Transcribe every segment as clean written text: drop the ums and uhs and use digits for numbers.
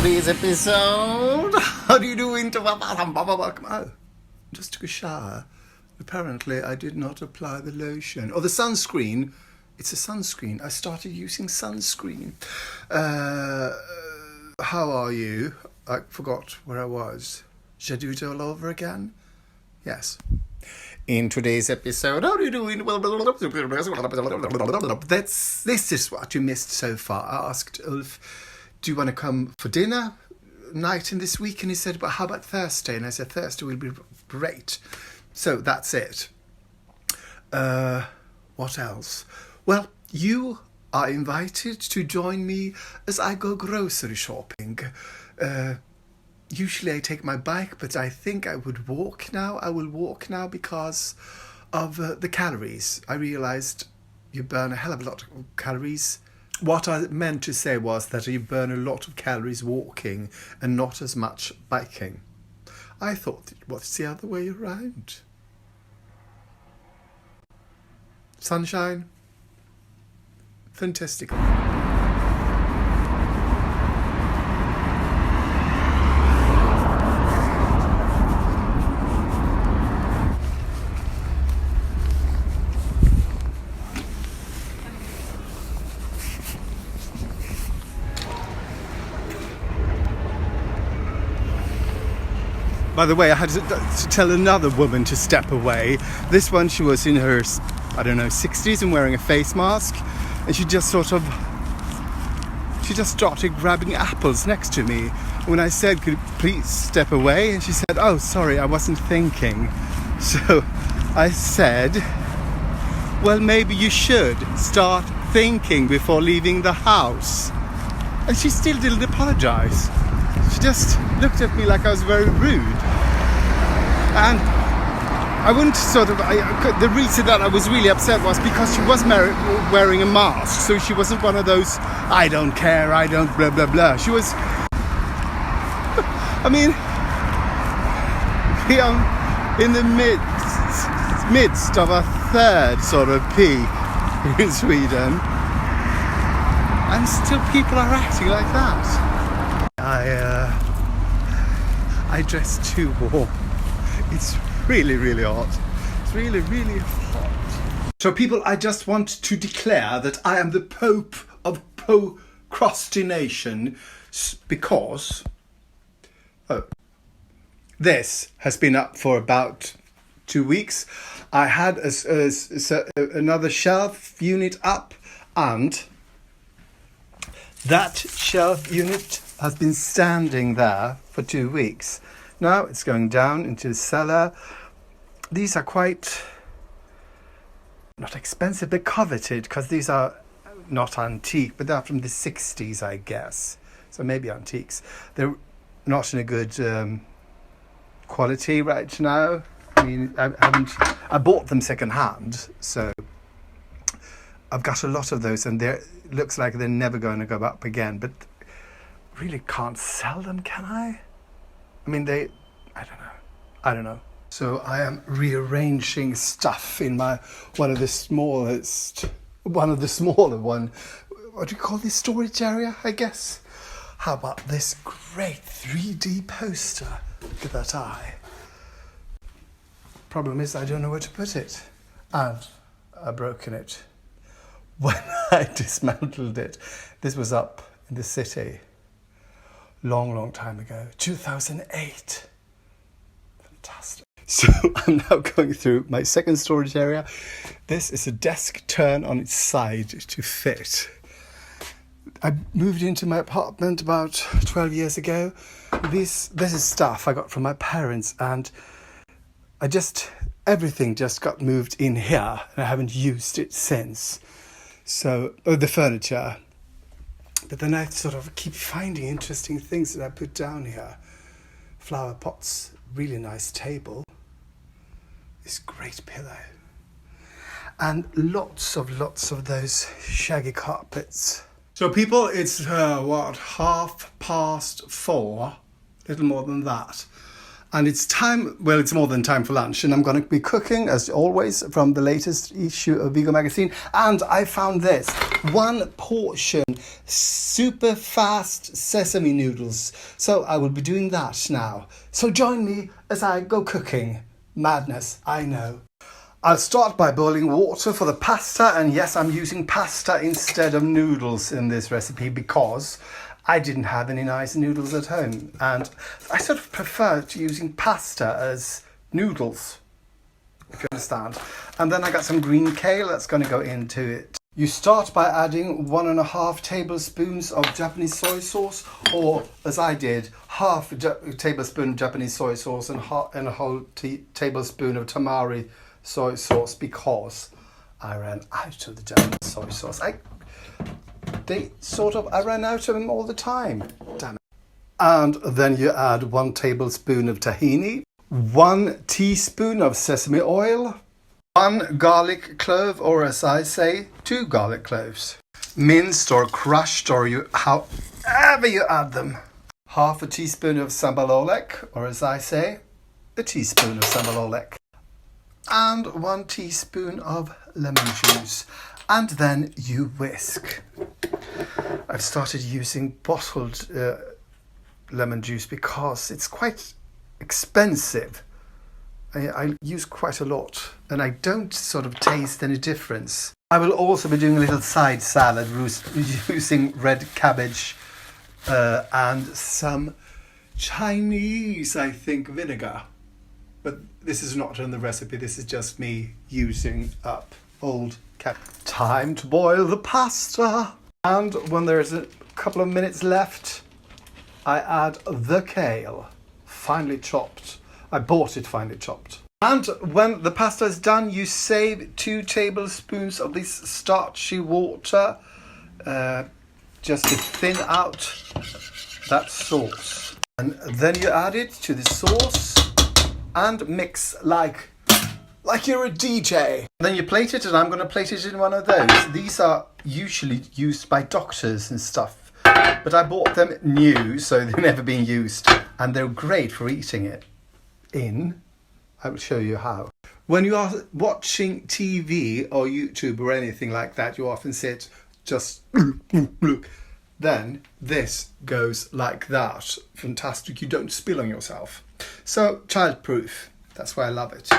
today's episode. How do you do? Oh, just took a shower. Apparently, I did not apply the lotion or the sunscreen. It's a sunscreen. I started using sunscreen. How are you? I forgot where I was. Should I do it all over again? Yes. In today's episode, how are you doing? This is what you missed so far. I asked Ulf, do you want to come for dinner night in this week? And he said, but how about Thursday? And I said, Thursday will be great. So that's it. What else? Well, you are invited to join me as I go grocery shopping. Usually I take my bike, but I think I would walk now. I will walk now because of the calories. I realised you burn a hell of a lot of calories. What I meant to say was that you burn a lot of calories walking and not as much biking. I thought it was the other way around. Sunshine. Fantastical. By the way, I had to tell another woman to step away. This one, she was in her, 60s and wearing a face mask. And she just started grabbing apples next to me. When I said, could you please step away? And she said, oh, sorry, I wasn't thinking. So I said, well, maybe you should start thinking before leaving the house. And she still didn't apologize. She just looked at me like I was very rude. And I wouldn't the reason that I was really upset was because she was wearing a mask. So she wasn't one of those, I don't care, I don't blah, blah, blah. She was, we are in the midst of a third sort of peak in Sweden. And still people are acting like that. I dress too warm. It's really, really hot. It's really, really hot. So people, I just want to declare that I am the Pope of procrastination because this has been up for about 2 weeks. I had another shelf unit up, and that shelf unit has been standing there for 2 weeks. Now it's going down into the cellar. These are quite, not expensive, but coveted, because these are not antique, but they're from the 60s, I guess. So maybe antiques. They're not in a good quality right now. I bought them second hand, so I've got a lot of those, and it looks like they're never going to go up again, but really can't sell them, can I? I don't know. So I am rearranging stuff in one of the smaller one. What do you call this, storage area, I guess? How about this great 3D poster? Look at that eye. Problem is I don't know where to put it. And I've broken it. When I dismantled it, this was up in the city. Long time ago, 2008. Fantastic. So I'm now going through my second storage area. This is a desk turned on its side to fit. I moved into my apartment about 12 years ago. This is stuff I got from my parents, and everything just got moved in here, and I haven't used it since. So, the furniture. But then I sort of keep finding interesting things that I put down here. Flowerpots, really nice table. This great pillow. And lots of those shaggy carpets. So people, it's 4:30, little more than that. And it's time, well, it's more than time for lunch. And I'm going to be cooking, as always, from the latest issue of Vigo magazine. And I found this. 1 portion super fast sesame noodles. So I will be doing that now. So join me as I go cooking. Madness, I know. I'll start by boiling water for the pasta. And yes, I'm using pasta instead of noodles in this recipe because I didn't have any nice noodles at home, and I sort of prefer to using pasta as noodles, if you understand. And then I got some green kale that's going to go into it. You start by adding 1.5 tablespoons of Japanese soy sauce, or as I did, half a tablespoon Japanese soy sauce and a whole tablespoon of tamari soy sauce because I ran out of the Japanese soy sauce. I ran out of them all the time. Damn it. And then you add 1 tablespoon of tahini, 1 teaspoon of sesame oil, 1 garlic clove, or as I say, 2 garlic cloves. Minced or crushed, or however you add them. Half a teaspoon of sambal oelek, or as I say, a teaspoon of sambal oelek. And 1 teaspoon of lemon juice. And then you whisk. I've started using bottled lemon juice because it's quite expensive. I use quite a lot and I don't sort of taste any difference. I will also be doing a little side salad using red cabbage and some Chinese, I think, vinegar. But this is not in the recipe, this is just me using up old cabbage. Time to boil the pasta. And when there's a couple of minutes left, I add the kale, finely chopped. I bought it finely chopped. And when the pasta is done, you save 2 tablespoons of this starchy water just to thin out that sauce. And then you add it to the sauce and mix like you're a DJ. Then you plate it, and I'm going to plate it in one of those. These are usually used by doctors and stuff, but I bought them new, so they've never been used, and they're great for eating it in. I will show you how. When you are watching TV or YouTube or anything like that, you often sit just then this goes like that. Fantastic, you don't spill on yourself. So childproof, that's why I love it.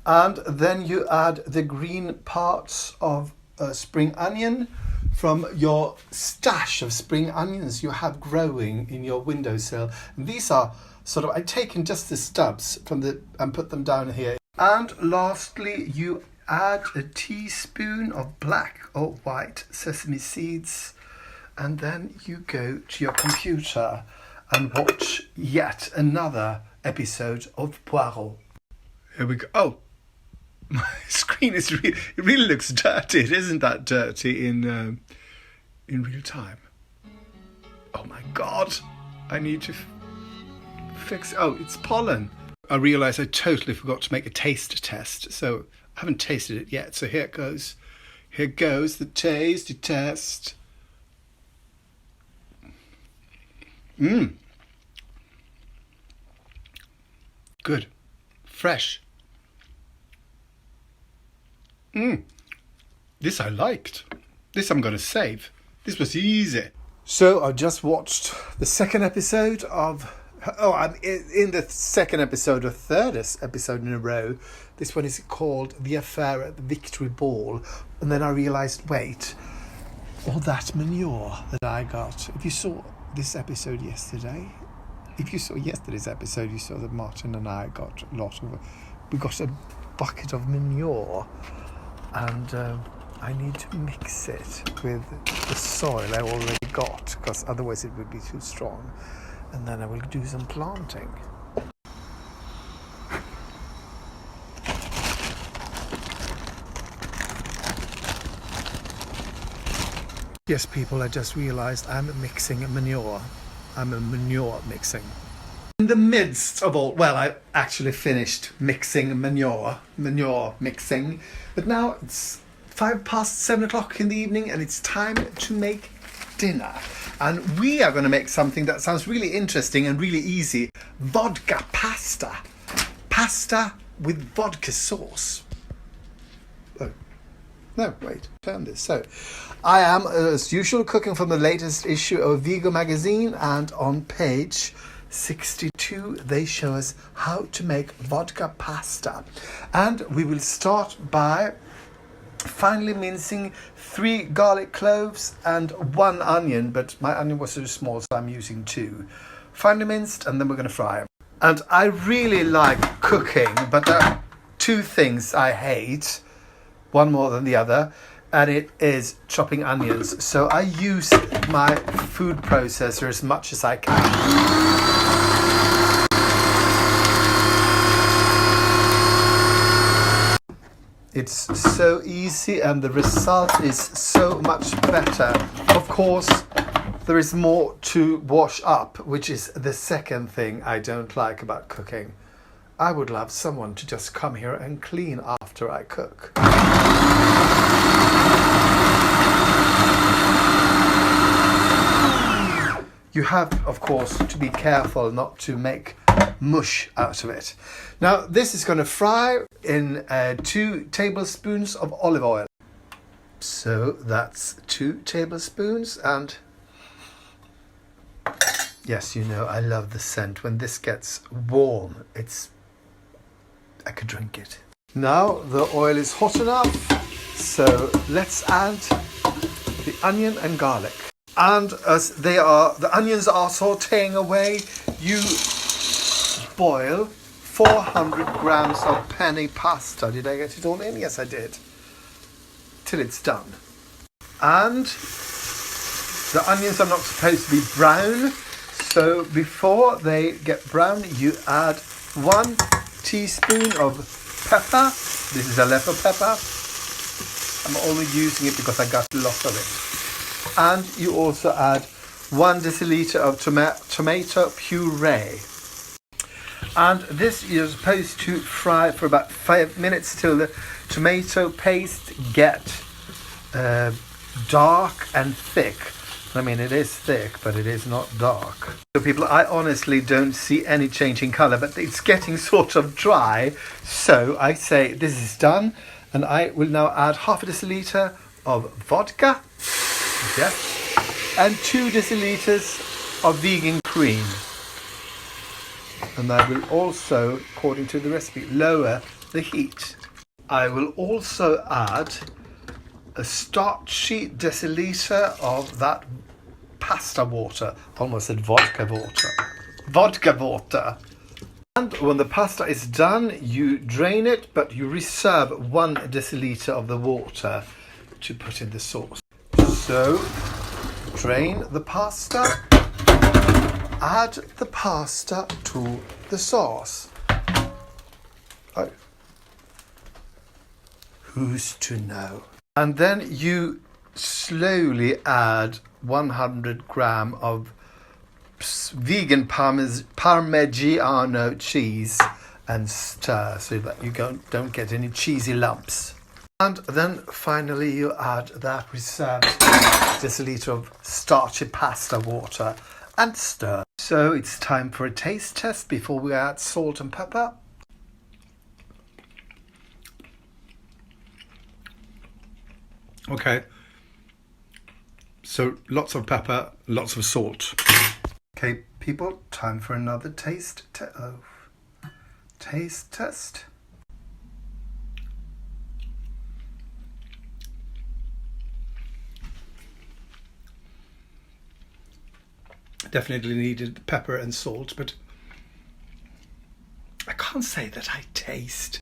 And then you add the green parts of spring onion from your stash of spring onions you have growing in your windowsill. And these are sort of, I've taken just the stubs from and put them down here. And lastly, you add a teaspoon of black or white sesame seeds. And then you go to your computer and watch yet another episode of Poirot. Here we go. Oh, my screen is it really looks dirty. It isn't that dirty in real time. Oh my God, I need to fix. Oh, it's pollen. I realised I totally forgot to make a taste test, so I haven't tasted it yet. So here it goes. Here goes the tasty test. Good. Fresh. This I liked. This I'm going to save. This was easy. So I just watched the second episode of... Oh, I'm in the second episode, or third episode in a row. This one is called The Affair at the Victory Ball. And then I realised, wait, all that manure that I got. If you saw this episode yesterday, if you saw yesterday's episode, you saw that Martin and I got we got a bucket of manure. And I need to mix it with the soil I already got, because otherwise it would be too strong. And then I will do some planting. Yes, people, I just realised I'm mixing manure. I'm a manure mixing. In the midst of all, well, I actually finished mixing manure mixing, but now it's 7:05 in the evening and it's time to make dinner. And we are going to make something that sounds really interesting and really easy. Vodka pasta. Pasta with vodka sauce. Oh, no, wait, turn this. So, I am, as usual, cooking from the latest issue of Vigo magazine, and on page 62 they show us how to make vodka pasta. And we will start by finely mincing 3 garlic cloves and 1 onion, but my onion was so small, so I'm using 2. Finely minced, and then we're going to fry them. And I really like cooking, but there are 2 things I hate, one more than the other, and it is chopping onions. So I use my food processor as much as I can. It's so easy and the result is so much better. Of course, there is more to wash up, which is the second thing I don't like about cooking. I would love someone to just come here and clean after I cook. You have, of course, to be careful not to make mush out of it. Now, this is going to fry in 2 tablespoons of olive oil. So that's 2 tablespoons, and yes, you know, I love the scent. When this gets warm, I could drink it. Now the oil is hot enough, so let's add the onion and garlic. And as the onions are sauteing away, you boil 400 grams of penny pasta. Did I get it all in? Yes, I did. Till it's done. And the onions are not supposed to be brown, so before they get brown, you add 1 teaspoon of pepper. This is Aleppo pepper. I'm only using it because I got a lot of it. And you also add 1 deciliter of tomato puree. And this you're supposed to fry for about 5 minutes till the tomato paste get dark and thick. I mean, it is thick, but it is not dark. So people, I honestly don't see any change in colour, but it's getting sort of dry. So I say this is done, and I will now add half a deciliter of vodka. Yes. And 2 deciliters of vegan cream. And I will also, according to the recipe, lower the heat. I will also add a starchy deciliter of that pasta water. Almost said vodka water. Vodka water. And when the pasta is done, you drain it, but you reserve 1 deciliter of the water to put in the sauce. So, drain the pasta, add the pasta to the sauce. Oh. Who's to know? And then you slowly add 100 gram of vegan Parmigiano cheese and stir so that you don't get any cheesy lumps. And then finally you add that reserved deciliter of starchy pasta water and stir. So it's time for a taste test before we add salt and pepper. Okay, so lots of pepper, lots of salt. Okay, people, time for another taste test. Definitely needed pepper and salt, but I can't say that I taste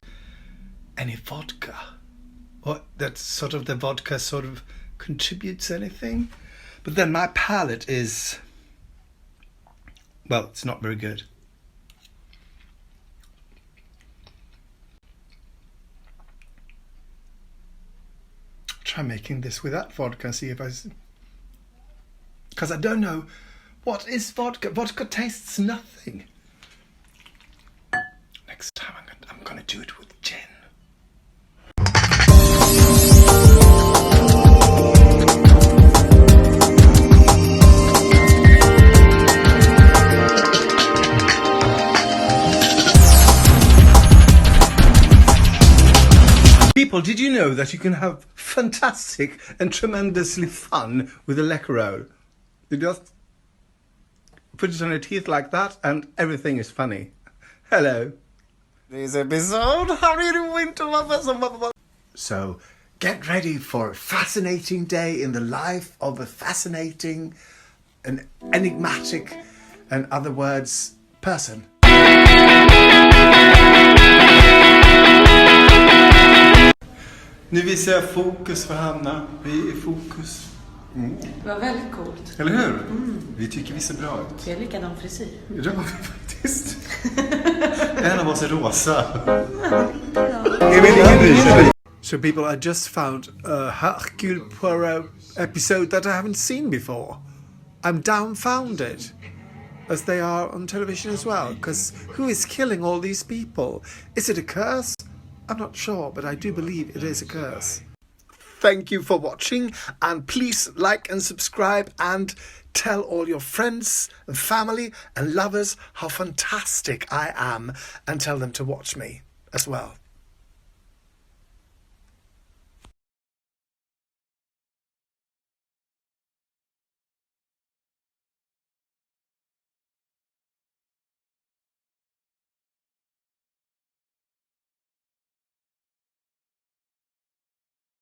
any vodka, or that sort of the vodka sort of contributes anything. But then my palate is, well, it's not very good. Try making this without vodka and see if because I don't know what is vodka. Vodka tastes nothing. Next time I'm gonna do it with gin. people, did you know that you can have fantastic and tremendously fun with a Läkerol? You just put it on your teeth like that and everything is funny. Hello. This episode, how are you doing to So, get ready for a fascinating day in the life of a fascinating and enigmatic, and other words, person. Nu visar jag fokus för Hanna. Vi är i fokus. Det var väldigt coolt. Eller hur? Vi tycker vi ser bra ut. Det är likadan frisyr. Ja, faktiskt. En av oss är rosa. So people, I just found a Hercule Poirot episode that I haven't seen before. I'm dumbfounded, as they are on television as well, because who is killing all these people? Is it a curse? I'm not sure, but I do believe it is a curse. Thank you for watching, and please like and subscribe and tell all your friends and family and lovers how fantastic I am, and tell them to watch me as well.